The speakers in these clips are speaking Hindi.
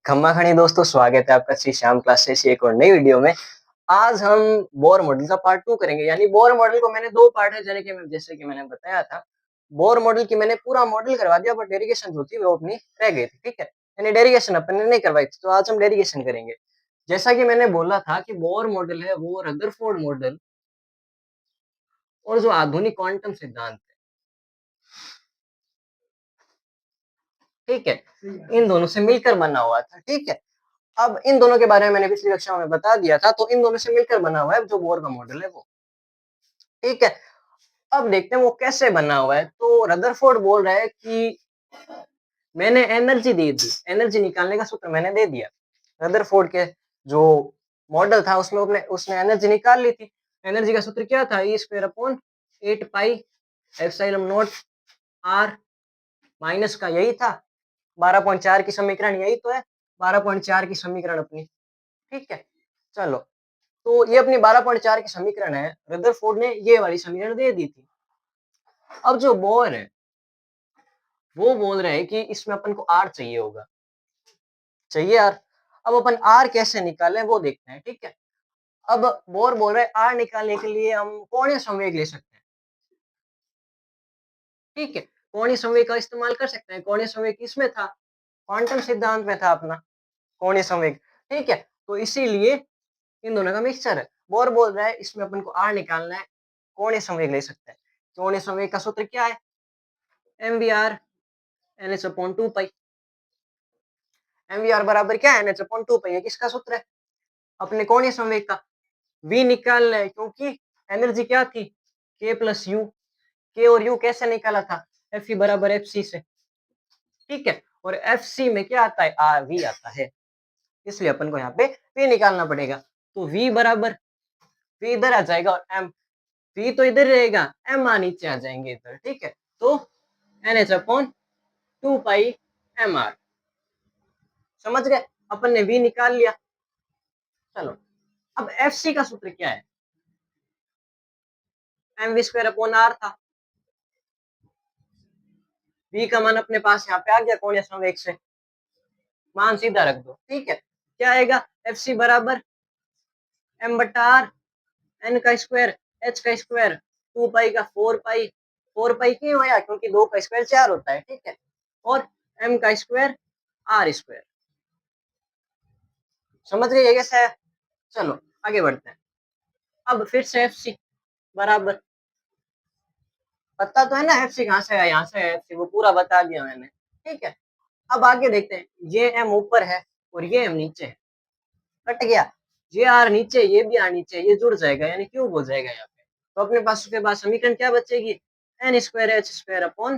खम्मा खणी दोस्तों, स्वागत है आपका श्री श्याम क्लासेस की एक और नई वीडियो में। आज हम बोर मॉडल का पार्ट 2 करेंगे। यानी बोर मॉडल को मैंने 2 पार्ट है जैसे कि मैंने बताया था। बोर मॉडल की मैंने पूरा मॉडल करवा दिया, बट डेरिवेशन जो थी वो अपनी रह गई थी, ठीक है? यानी डेरिवेशन अपन ने नहीं करवाई थी, तो आज हम डेरिवेशन करेंगे। जैसा कि मैंने बोला था कि बोर मॉडल है वो रदरफोर्ड मॉडल और जो आधुनिक क्वांटम सिद्धांत है, ठीक है? इन दोनों से मिलकर बना हुआ था, ठीक है? अब इन दोनों के बारे में मैंने पिछली कक्षा में बता दिया था, तो इन दोनों से मिलकर बना हुआ है जो बोर का मॉडल है वो, ठीक है। अब देखते हैं वो कैसे बना हुआ है। तो रदरफोर्ड बोल रहा है कि मैंने एनर्जी दे दी, एनर्जी निकालने का सूत्र मैंने दे दिया। रदरफोर्ड के जो मॉडल था उसमें उसने एनर्जी निकाल ली थी। एनर्जी का सूत्र क्या था? E square upon 8 pi epsilon not R minus का यही था। 12.4 की समीकरण यही तो है। 12.4 की समीकरण अपनी, ठीक है। चलो, तो ये अपनी 12.4 की समीकरण है। रदरफोर्ड ने ये वाली समीकरण दे दी थी। अब जो बोर है वो बोल रहे हैं कि इसमें अपन को आर चाहिए होगा, चाहिए आर। अब अपन आर कैसे निकालें वो देखते हैं, ठीक है। अब बोर बोल रहे हैं आर निकालने के लिए हम कोणीय संवेग ले सकते हैं, ठीक है। कोणीय संवेग का इस्तेमाल कर सकते हैं। कोणीय संवेग किसमें था? क्वांटम सिद्धांत में था अपना कोणीय संवेग, ठीक है। तो इसीलिए इन दोनों का मिक्सचर है। बोर बोल रहा है इसमें अपन को आर निकालना है, कोणीय संवेग ले सकते हैं। कोणीय संवेग का सूत्र क्या है? mvr nh अपॉन 2 पाई। mvr बराबर क्या है? nh अपॉन 2 पाई है। किसका सूत्र है? अपने कोणीय संवेग का। v निकालना है क्योंकि एनर्जी क्या थी? k plus you. k और u कैसे निकाला था? Fe बराबर Fc से, ठीक है। और Fc में क्या आता है? V आता है। इसलिए अपन को यहाँ पे v निकालना पड़ेगा। तो v बराबर, v इधर आ जाएगा और m, v तो इधर रहेगा, m नीचे आ जाएंगे इधर, ठीक है। तो nh अपॉन 2 पाई mr। समझ गए? अपन ने v निकाल लिया। चलो, अब Fc का सूत्र क्या है? mv स्क्वायर अपॉन r था। v का मान अपने पास यहाँ पे आ गया कोणीय संवेग से, मान सीधा रख दो, ठीक है। क्या आएगा? Fc बराबर m बटा r, n का स्क्वायर, h का स्क्वायर, 2 पाई का 4 पाई। 4 पाई क्यों आया? क्योंकि 2 का स्क्वायर 4 होता है, ठीक है। और m का स्क्वायर r स्क्वायर। समझ गए ये कैसा है? चलो आगे बढ़ते हैं। अब फिर से Fc बराबर, पता तो है ना Fc कहाँ से है? यहाँ से है Fc, वो पूरा बता दिया मैंने, ठीक है। अब आगे देखते हैं। ये m ऊपर है और ये m नीचे है, कट गया। ये r नीचे, ये भी r नीचे, ये जुड़ जाएगा यानी क्यूब हो जाएगा यहाँ पे। तो अपने पास उसके बाद समीकरण क्या बचेगी? n square H square upon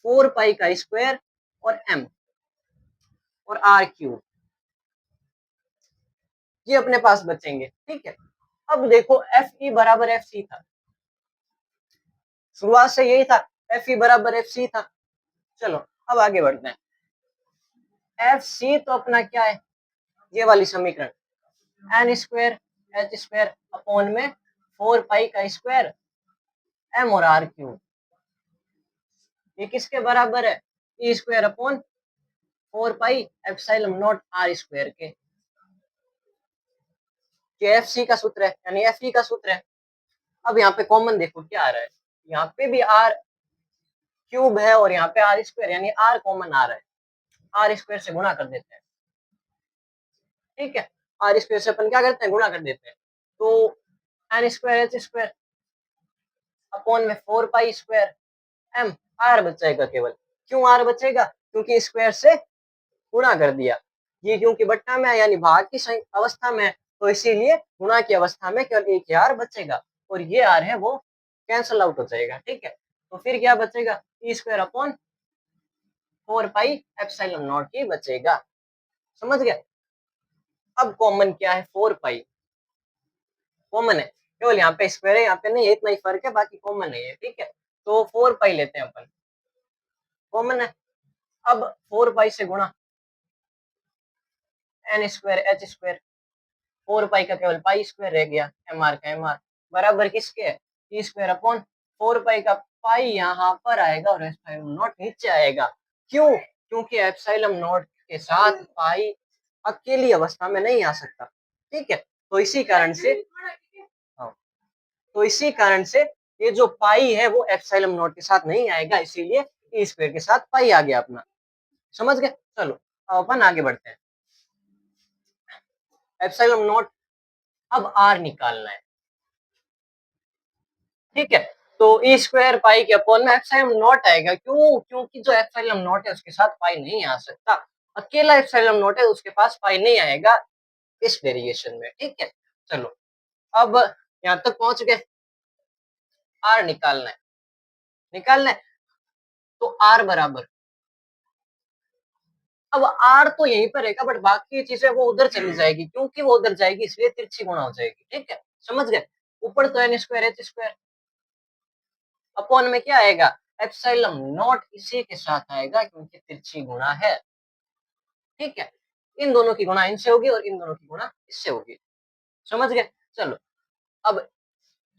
4 pi का स्क्वायर और m और r क्यूब, ये अपने पास बचेंगे, ठीक है। अब देखो Fe बराबर Fc था, शुरुआत से यही था, Fe बराबर Fc था। चलो अब आगे बढ़ते हैं। Fc तो अपना क्या है? ये वाली समीकरण n square H square upon में 4 पाई का स्क्वायर m और r क्यूब, ये किसके बराबर है? E square upon 4 pi epsilon not r square के। ये Fc का सूत्र है यानी Fe का सूत्र है। अब यहाँ पे कॉमन देखो क्या आ रहा है, यहाँ पे भी r क्यूब है और यहाँ पे r स्क्वायर यानी r कॉमन आ रहा है। r स्क्वायर से गुणा कर देते हैं, ठीक है। r स्क्वायर से अपन क्या करते हैं? गुणा कर देते हैं। तो n square H square upon में 4 पाई स्क्वायर m, r बचेगा केवल। क्यों r बचेगा? क्योंकि स्क्वायर से गुणा कर दिया। ये क्योंकि बट्टा में है यानी भाग की अवस्था में है, तो इसीलिए गुणा की अवस्था में केवल एक ही r बचेगा और ये r है वो कैंसल आउट हो जाएगा, ठीक है। तो फिर क्या बचेगा? E square upon 4 pi epsilon not ही बचेगा। समझ गए? अब कॉमन क्या है? 4 पाई कॉमन है, केवल यहाँ पे स्क्वायर है, यहाँ पे नहीं है, इतना ही फर्क है, बाकी कॉमन नहीं है, ठीक है। तो 4 पाई लेते हैं अपन, कॉमन है। अब 4 पाई से गुणा n square H square, 4 pi का केवल पाई स्क्वायर रह गया, एम आर का एम आर बराबर किसके है? टी स्क्वायर अपॉन 4 पाई का पाई यहाँ पर आएगा और एप्सिलॉन नॉट नीचे आएगा। क्यों? क्योंकि एप्सिलॉन नॉट के साथ पाई अकेली अवस्था में नहीं आ सकता, ठीक है। तो इसी कारण से ये जो पाई है वो एप्सिलॉन नॉट के साथ नहीं आएगा, इसीलिए ई स्क्वायर के साथ पाई आ गया अपना। समझ गए? चलो अब अपन आगे बढ़ते हैं। एप्सिलॉन नॉट, अब आर निकालना है, ठीक है। तो ई स्क्वायर पाई के अपॉन में एप्सिलॉन नॉट आएगा, क्यों? क्योंकि जो एप्सिलॉन नॉट है उसके साथ पाई नहीं आ सकता, अकेला एप्सिलॉन नॉट है उसके पास पाई नहीं आएगा इस वेरिएशन में, ठीक है। चलो अब यहां तक पहुंच गए, आर निकालना है तो आर बराबर, अब आर तो यहीं पर रहेगा बट बाकी चीजें वो उधर चली जाएगी, क्योंकि वो उधर जाएगी इसलिए तिरछी गुणा हो जाएगी, ठीक है। समझ गए? ऊपर तो N square H square, upon में क्या आएगा? एप्सिलॉन नॉट इसी के साथ आएगा क्योंकि तिरछी गुणा है, ठीक है। इन दोनों की गुणा इनसे होगी और इन दोनों की गुणा इससे होगी। समझ गए? चलो अब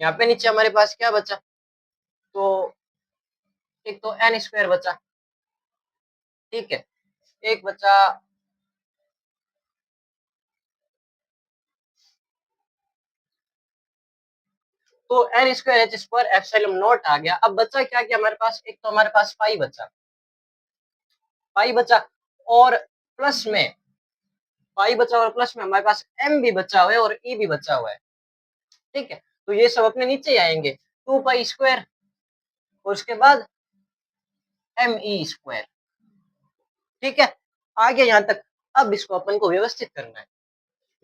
यहाँ पे नीचे हमारे पास क्या बचा? तो एक तो एन स्क्वायर बचा, ठीक है। एक बचा तो N square H square epsilon not आ गया। अब बचा क्या कि हमारे पास एक तो हमारे पास पाई बचा और प्लस में हमारे पास एम भी बचा हुआ है और ई भी बचा हुआ है, ठीक है। तो ये सब अपने नीचे ही आएंगे, 2 पाई स्क्वायर और उसके बाद एम ई स्क्वायर, ठीक है। आगे यहाँ तक। अब इसको अपन को व्यवस्थित करना है,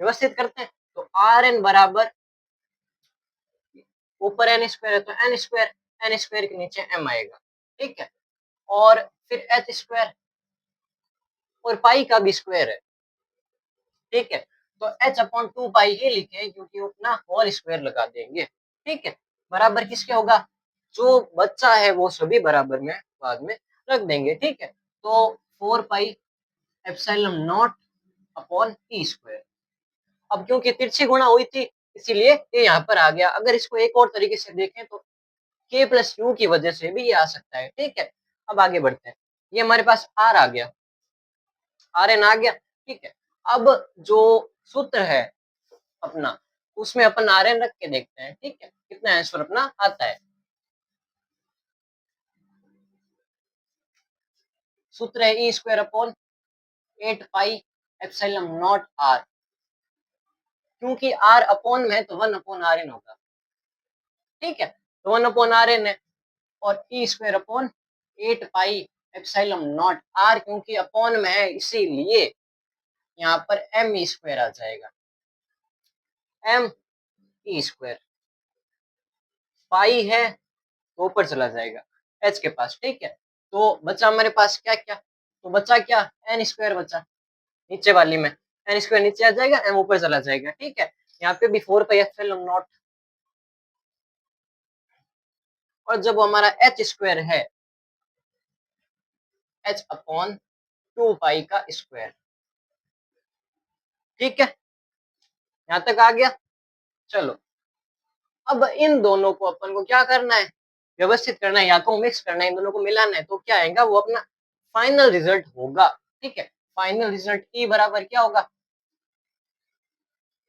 व्यवस्थित करते हैं। तो आर एन बराबर, ऊपर एन स्क्वायर है तो एन स्क्वायर के नीचे एम आएगा, ठीक है। और फिर एच स्क्वायर और पाई का भी स्क्वायर है, ठीक है। तो एच अपॉन 2 पाई ही लिखे क्योंकि अपना होल स्क्वायर लगा देंगे, ठीक है। बराबर किसके होगा? जो बच्चा है वो सभी बराबर में बाद में रख देंगे, ठीक है। तो 4 pi epsilon not upon E square. अब क्योंकि तिरछी गुणा हुई थी इसीलिए ये यहाँ पर आ गया। अगर इसको एक और तरीके से देखें तो के प्लस यू की वजह से भी ये आ सकता है, ठीक है। अब आगे बढ़ते हैं। ये हमारे पास आर आ गया, आर एन आ गया, ठीक है। अब जो सूत्र है अपना, उसमें अपन आर एन रख के देखते हैं, ठीक है, कितना आंसर अपना आता है। सूत्र है E square upon 8 pi epsilon not R, क्योंकि आर अपॉन में तो 1/r(n) होगा, ठीक है। तो 1/r(n) है और E square upon 8 pi epsilon not R, क्योंकि अपॉन में है इसीलिए यहाँ पर एम ई स्क्वायर आ जाएगा, एम ई स्क्वायर। पाई है तो ऊपर चला जाएगा एच के पास, ठीक है। तो बचा हमारे पास क्या क्या? तो बचा क्या? एन स्क्वायर बचा नीचे वाली में, एन स्क्वायर नीचे आ जाएगा, एम ऊपर चला जाएगा, ठीक है। यहाँ पे भी 4 पाई एप्सिलॉन नॉट, और जब हमारा एच स्क्वायर है, एच अपॉन 2 पाई का स्क्वायर, ठीक है। यहाँ तक आ गया। चलो अब इन दोनों को अपन को क्या करना है? व्यवस्थित करना है, या तो मिक्स करना है, इन दोनों को मिलाना है। तो क्या आएगा? वो अपना फाइनल रिजल्ट होगा, ठीक है। फाइनल रिजल्ट ई बराबर क्या होगा?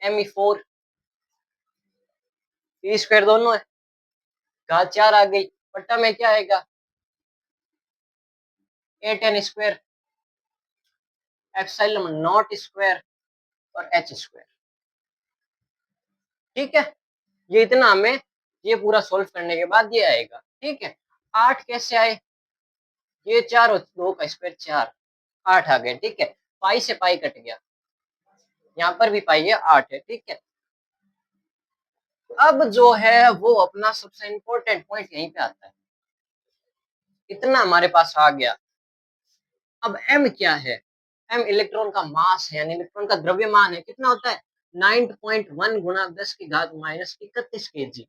एम ई 4, ई स्क्वायर दोनों है, घात 4 आ गई, बट्टा में क्या आएगा? 8n square epsilon not square और एच स्क्वायर, ठीक है। ये इतना हमें ये पूरा सोल्व करने के बाद ये आएगा, ठीक है। 8 कैसे आए? ये 4 और 2 का स्क्वायर 4, 8 आ गए, ठीक है। पाई से पाई कट गया, यहाँ पर भी पाई है 8 है, ठीक है। अब जो है वो अपना सबसे इंपॉर्टेंट पॉइंट यहीं पे आता है। इतना हमारे पास आ गया। अब m क्या है? m इलेक्ट्रॉन का मास है, यानी इलेक्ट्रॉन का द्रव्यमान है। कितना होता है? 9.1 गुणा 10 की घात माइनस 31 केजी,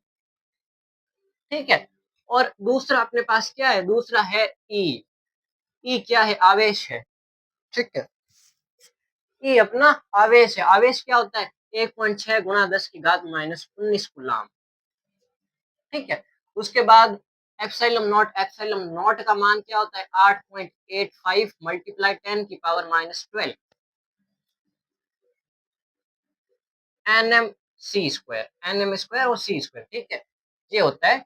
ठीक है। और दूसरा अपने पास क्या है? दूसरा है E। E क्या है? आवेश है, ठीक है। E अपना आवेश है। आवेश क्या होता है? 1.6 गुणा 10 की घात माइनस 19 कूलाम, ठीक है। उसके बाद एप्सिलॉन नॉट का मान क्या होता है 8.85 मल्टीप्लाई 10 की power -12 nm c square, nm square और c स्क्वायर, ठीक है, ये होता है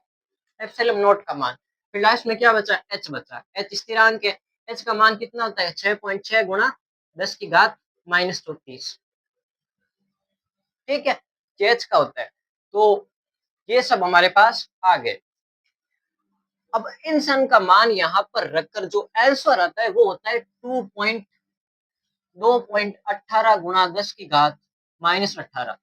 एप्सिलॉन नॉट का मान। फिर लास्ट में क्या बचा, h बचा, h स्थिरांक है, h का मान कितना होता है 6.6 गुणा 10 की घात -34, ठीक है, ये h का होता है। तो ये सब हमारे पास आ गए। अब इन सन का मान यहाँ पर रखकर जो आंसर आता है वो होता है 2.18 गुणा 10 की घात -18,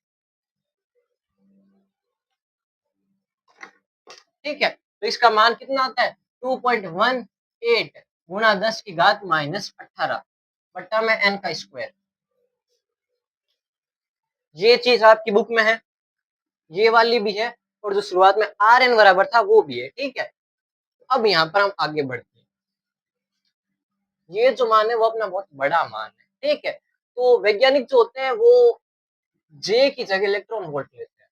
ठीक है। तो इसका मान कितना आता है 2.18 गुणा 10 की घात -18 बट्टा में n का स्क्वायर। ये चीज आपकी बुक में है, ये वाली भी है, और जो शुरुआत में Rn बराबर था वो भी है, ठीक है। अब यहाँ पर हम आगे बढ़ते हैं। ये जो मान है वो अपना बहुत बड़ा मान है, ठीक है। तो वैज्ञानिक जो होते हैं वो J की जगह इलेक्ट्रॉन वोल्ट लेते हैं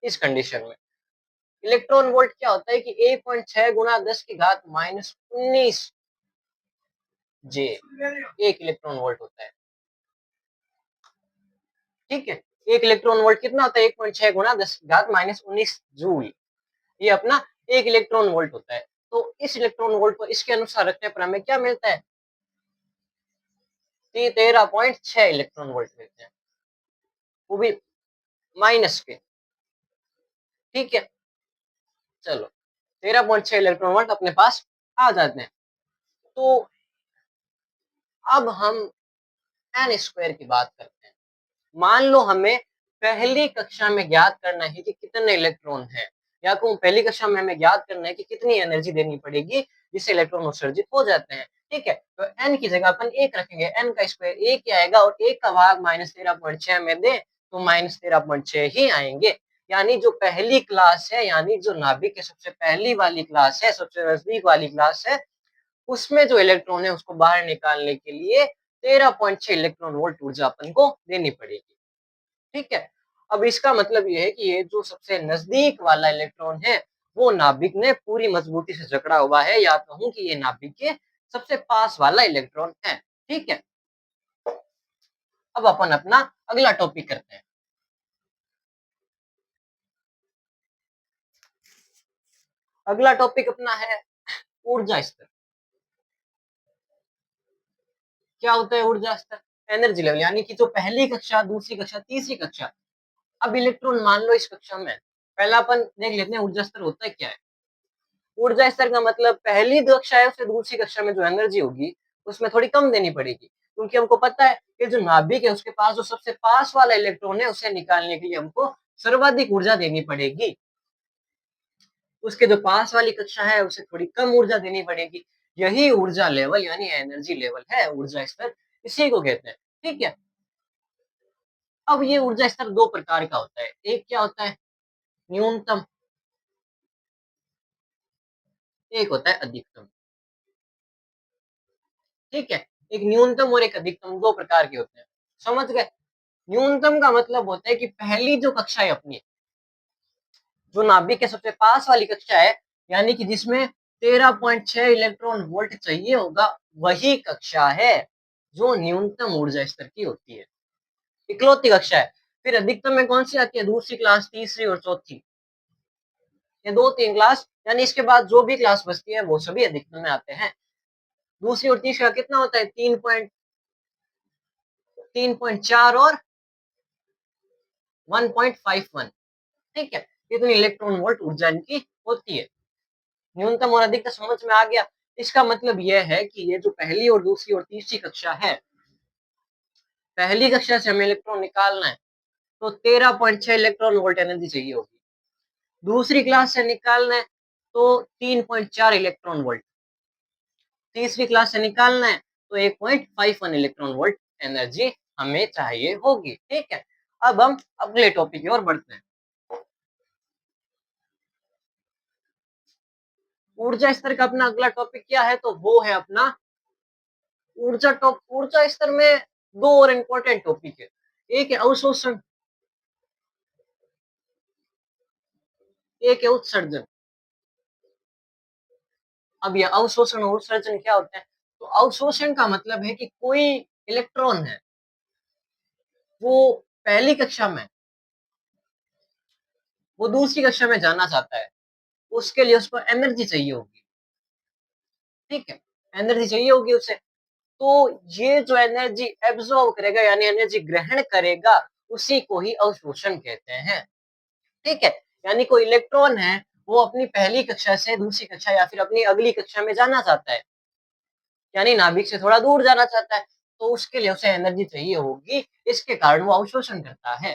इस कंडीशन में। इलेक्ट्रॉन वोल्ट क्या होता है कि 1.6 गुणा 10 की घात -19 J 1 इलेक्ट्रॉन वोल्ट होता है, ठीक है। 1 इलेक्ट्रॉन वोल्ट कितना होता है 1.6 गुणा 10 की घात -19 जूल, ये अपना 1 इलेक्ट्रॉन वोल्ट होता है। तो इस इलेक्ट्रॉन वोल्ट को इसके अनुसार रखने पर हमें क्या मिलता है 13.6 इलेक्ट्रॉन वोल्ट मिलते हैं, वो भी माइनस के, ठीक है। चलो 13.6 इलेक्ट्रॉन वोल्ट अपने पास आ जाते हैं। तो अब हम एन स्क्वायर की बात करते हैं। मान लो हमें पहली कक्षा में ज्ञात करना है कि कितने इलेक्ट्रॉन हैं, या तो पहली कक्षा में हमें ज्ञात करना है कि कितनी एनर्जी देनी पड़ेगी जिससे इलेक्ट्रॉन उत्सर्जित हो जाते हैं, ठीक है। तो एन की जगह अपन 1 रखेंगे, एन का स्क्वायर 1 ही आएगा, और 1 का भाग -13.6 में दे तो -13.6 ही आएंगे। यानी जो पहली क्लास है, यानी जो नाभिक की सबसे पहली वाली क्लास है, सबसे नजदीक वाली क्लास है, उसमें जो इलेक्ट्रॉन है उसको बाहर निकालने के लिए 13.6 इलेक्ट्रॉन वोल्ट ऊर्जा अपन को देनी पड़ेगी, ठीक है। अब इसका मतलब ये है कि ये जो सबसे नजदीक वाला इलेक्ट्रॉन है वो नाभिक ने पूरी मजबूती से जकड़ा हुआ है, या कहूं कि ये नाभिक के सबसे पास वाला इलेक्ट्रॉन है, ठीक है। अब अपन अपना अगला टॉपिक करते हैं। अगला टॉपिक अपना है ऊर्जा स्तर। क्या होता है ऊर्जा स्तर, एनर्जी लेवल, यानी कि जो पहली कक्षा, दूसरी कक्षा, तीसरी कक्षा, अब इलेक्ट्रॉन मान लो इस कक्षा में, पहला अपन देख लेते हैं ऊर्जा स्तर होता है क्या है। ऊर्जा स्तर का मतलब पहली कक्षा है उससे दूसरी कक्षा में जो एनर्जी होगी उसमें थोड़ी कम देनी पड़ेगी, क्योंकि हमको पता है कि जो नाभिक है उसके पास जो सबसे पास वाला इलेक्ट्रॉन है उसे निकालने के लिए हमको सर्वाधिक ऊर्जा देनी पड़ेगी, उसके जो पास वाली कक्षा है उसे थोड़ी कम ऊर्जा देनी पड़ेगी। यही ऊर्जा लेवल यानी एनर्जी लेवल है, ऊर्जा स्तर इसी को कहते हैं, ठीक है। अब ये ऊर्जा स्तर दो प्रकार का होता है, एक क्या होता है न्यूनतम, एक होता है अधिकतम, ठीक है। एक न्यूनतम और एक अधिकतम दो प्रकार के होते हैं, समझ गए। न्यूनतम का मतलब होता है कि पहली जो कक्षा है अपनी, जो नाभिक के सबसे पास वाली कक्षा है, यानी कि जिसमें 13.6 इलेक्ट्रॉन वोल्ट चाहिए होगा, वही कक्षा है जो न्यूनतम ऊर्जा स्तर की होती है, इकलौती कक्षा है। फिर अधिकतम में कौन सी आती है, दूसरी क्लास, तीसरी और चौथी, ये दो तीन क्लास, यानी इसके बाद जो भी क्लास बचती है वो सभी अधिकतम में आते हैं। दूसरी और तीसरी का कितना होता है 3.4 और 1.51, ठीक है। इतनी इलेक्ट्रॉन वोल्ट ऊर्जा इनकी होती है। न्यूनतम और अधिकतम समझ में आ गया। इसका मतलब यह है कि ये जो पहली और दूसरी और तीसरी कक्षा है, पहली कक्षा से हमें इलेक्ट्रॉन निकालना है तो 13.6 इलेक्ट्रॉन वोल्ट एनर्जी चाहिए होगी, दूसरी क्लास से निकालना है तो 3.4 इलेक्ट्रॉन वोल्ट, तीसरी क्लास से निकालना है तो 1.51 इलेक्ट्रॉन वोल्ट एनर्जी हमें चाहिए होगी, ठीक है। अब हम अगले टॉपिक की ओर बढ़ते हैं। ऊर्जा स्तर का अपना अगला टॉपिक क्या है, तो वो है अपना ऊर्जा स्तर में दो और इम्पोर्टेंट टॉपिक है, एक है अवशोषण, एक है उत्सर्जन। अब ये अवशोषण और उत्सर्जन क्या होता है? तो अवशोषण का मतलब है कि कोई इलेक्ट्रॉन है, वो पहली कक्षा में, वो दूसरी कक्षा में जाना चाहता है, उसके लिए उसको एनर्जी चाहिए होगी, ठीक है? एनर्जी चाहिए होगी उसे, तो ये जो एनर्जी एब्ज़ॉर्ब करेगा यानी एनर्जी ग्रहण करेगा, उसी को ही अवशोषण कहते हैं, ठीक है? यानी कोई इलेक्ट्रॉन है, वो अपनी पहली कक्षा से दूसरी कक्षा या फिर अपनी अगली कक्षा में जाना चाहता है, यानी नाभिक से थोड़ा दूर जाना चाहता है, तो उसके लिए उसे एनर्जी चाहिए होगी, इसके कारण वो अवशोषण करता है,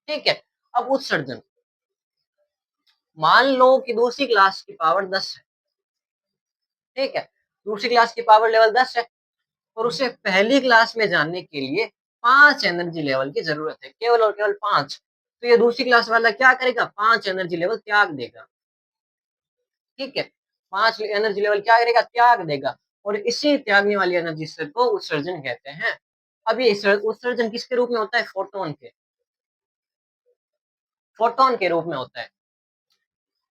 ठीक है? अब उत्सर्जन, मान लो कि दूसरी क्लास की पावर 10 है, ठीक है? दूसरी क्लास की पावर लेवल 10 है और उसे पहली क्लास में जाने के लिए 5 एनर्जी लेवल की ज़रूरत है, केवल और केवल 5। तो ये दूसरी क्लास वाला क्या करेगा? 5 एनर्जी लेवल त्याग देगा, ठीक है? 5 एनर्जी लेवल क्या करेगा? त्याग देगा और इसी त्यागने वाली एनर्जी से को उत्सर्जन कहते हैं। अब ये उत्सर्जन किसके रूप में होता है? फोटॉन के रूप में होता है।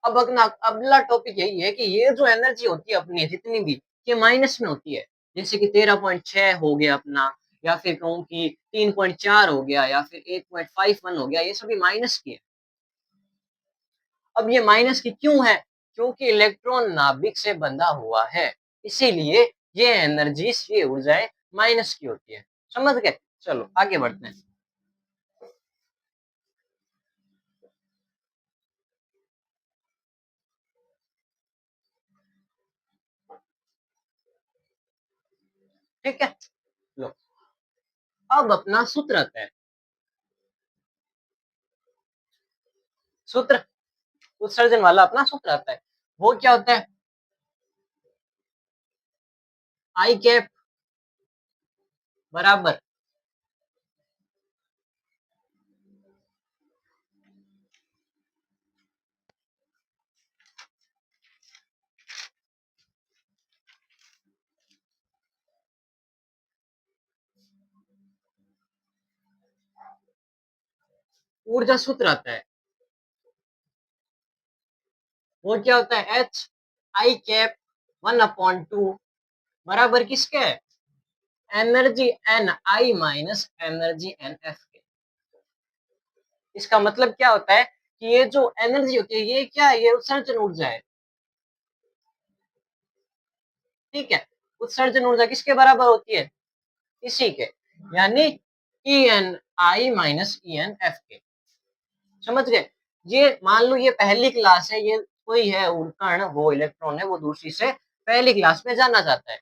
अब अगला अगला टॉपिक यही है कि ये जो एनर्जी होती है अपनी जितनी भी, ये माइनस में होती है। जैसे कि 13.6 हो गया अपना, या फिर कहूँ कि 3.4 हो गया या फिर 8.51 हो गया, ये सभी माइनस की है। अब ये माइनस की क्यों है? क्योंकि इलेक्ट्रॉन नाभिक से बंधा हुआ है, इसीलिए ये एनर्जीज, ये ऊर्जाएं माइनस की होती है। समझ गए? चलो आगे बढ़ते हैं। ठीक है, लो अब अपना सूत्र आता है। सूत्र, उत्सर्जन वाला अपना सूत्र आता है, वो क्या होता है? आई कैप बराबर ऊर्जा सूत्र आता है, वो क्या होता है? एच आई कैप 1/2 बराबर किसके है? एनर्जी एन आई माइनस एनर्जी एन एफ के। इसका मतलब क्या होता है कि ये जो एनर्जी होती है, ये क्या है? ये उत्सर्जन ऊर्जा है, ठीक है? उत्सर्जन ऊर्जा किसके बराबर होती है? इसी के, यानी ई एन आई माइनस ई एन एफ के। समझ गए? ये मान लो ये पहली क्लास है, ये कोई है कण, वो इलेक्ट्रॉन है, वो दूसरी से पहली क्लास में जाना चाहता है,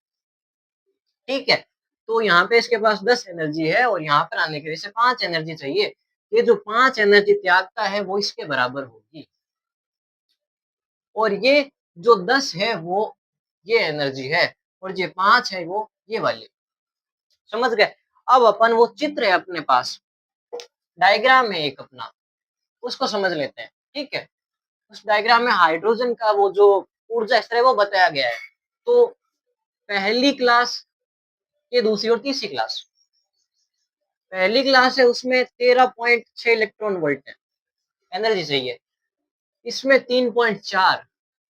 ठीक है? तो यहाँ पे इसके पास 10 एनर्जी है और यहाँ पर आने के लिए इसे 5 एनर्जी चाहिए। ये जो 5 एनर्जी त्यागता है वो इसके बराबर होगी और ये जो 10 है वो ये एनर्जी है और ये 5 है वो ये वाली। समझ गए? अब अपन वो चित्र है अपने पास, डायग्राम है एक अपना, उसको समझ लेते हैं, ठीक है? उस डायग्राम में हाइड्रोजन का वो जो ऊर्जा स्तर है वो बताया गया है। तो पहली क्लास, ये दूसरी और तीसरी क्लास। पहली क्लास है उसमें 13.6 इलेक्ट्रॉन वोल्ट है, एनर्जी चाहिए। इसमें 3.4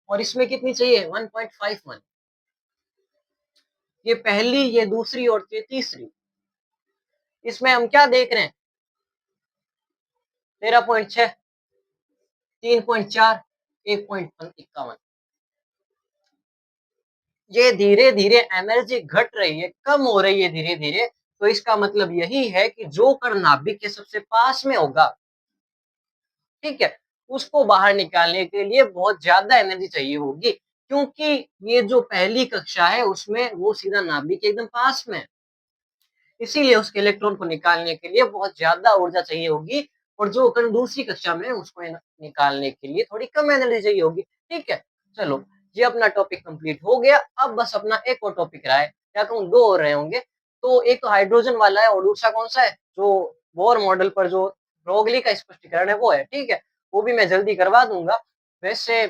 और इसमें कितनी चाहिए? 1.51। ये पहली, ये दूसरी और ये तीसरी। इसमें हम क्या देख रहे हैं? 13.6, 3.4, 1.51। ये धीरे-धीरे एनर्जी घट रही है, कम हो रही है धीरे-धीरे, तो इसका मतलब यही है कि जो कण नाभिक के सबसे पास में होगा, ठीक है? उसको बाहर निकालने के लिए बहुत ज़्यादा एनर्जी चाहिए होगी, क्योंकि ये जो पहली कक्षा है उसमें वो सीधा नाभिक के एकदम पास में है। इसीलिए उसके इलेक्ट्रॉन को निकालने के लिए बहुत ज़्यादा ऊर्जा चाहिए होगी और जो कण दूसरी कक्षा में है उसको निकालने के लिए थोड़ी कम एनर्जी चाहिए होगी, ठीक है? चलो, ये अपना टॉपिक कंप्लीट हो गया। अब बस अपना एक और टॉपिक रहा है, या कहूँ 2 और रहे होंगे। तो एक तो हाइड्रोजन वाला है और दूसरा कौन-सा है? जो बोर मॉडल पर जो ब्रोगली का स्पष्टीकरण है वो है, ठीक है? वो भी मैं जल्दी करवा दूँगा। वैसे